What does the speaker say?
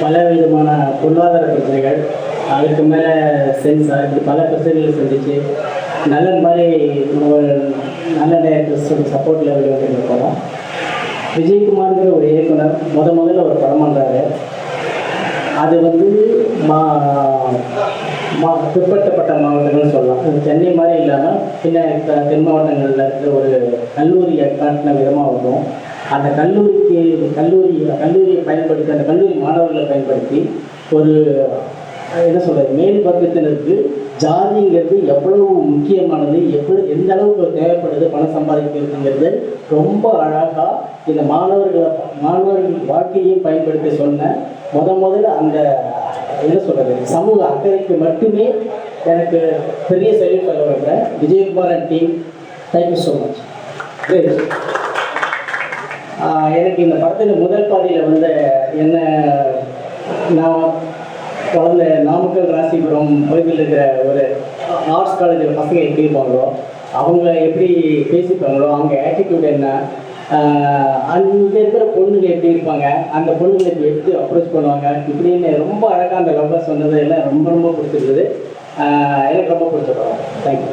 பல விதமான பொருளாதார பிரச்சனைகள், அதுக்கு மேலே சென்சார், இப்படி பல பிரச்சனைகளை சந்திச்சு நல்ல மாதிரி ஒரு நல்ல டைரக்டர்ஸோட சப்போர்ட்டில் வெளிவந்துட்டு போகிறோம். விஜயகுமார்ங்கிற ஒரு இயக்குனர் முதல்ல ஒரு படம் பண்ணுறாரு. அது வந்து பிற்படுத்தப்பட்ட மாவட்டங்கள்னு சொல்லலாம். சென்னை மாதிரி இல்லாமல் பின்ன தென் மாவட்டங்களில் இருக்கிற ஒரு கல்லூரியை காட்டின விதமாக வரும். அந்த கல்லூரியை பயன்படுத்தி, அந்த கல்லூரி மாணவர்களை பயன்படுத்தி ஒரு என்ன சொல்கிறது, மேல் வர்க்கத்தினருக்கு ஜாதிங்கிறது எவ்வளவு முக்கியமானது, எந்த அளவுக்கு தேவைப்படுது, பணம் சம்பாதிக்கிறதுங்கிறது ரொம்ப அழகாக இந்த மாணவர்கள் வாழ்க்கையையும் பயன்படுத்தி சொன்ன முதல்ல அந்த என்ன சொல்கிறது, சமூக அக்கறைக்கு மட்டுமே எனக்கு பெரிய சல்யூட் சொல்ல வைக்கிறேன். Vijayakumar and team, thank you so much. எனக்கு இந்த படத்தில் முதல் பாதியில் வந்து என்ன, நான் குழந்தை நாமக்கல் ராசிபுரம் பகுதியில் இருக்கிற ஒரு ஆர்ட்ஸ் காலேஜில் பசங்க எப்படி இருப்பாங்களோ, அவங்க எப்படி பேசிப்பாங்களோ, அவங்க ஆட்டிடியூட் என்ன, அங்கே இருக்கிற பொண்ணுங்க எப்படி இருப்பாங்க, அந்த பொண்ணுங்களுக்கு எப்படி அப்ரோச் பண்ணுவாங்க, இப்படின்னு ரொம்ப அழகாக அந்த லவ்வர்ஸ் சொன்னது எல்லாம் ரொம்ப ரொம்ப பிடிச்சிருக்குது. எனக்கு ரொம்ப பிடிச்ச படம். தேங்க்யூ.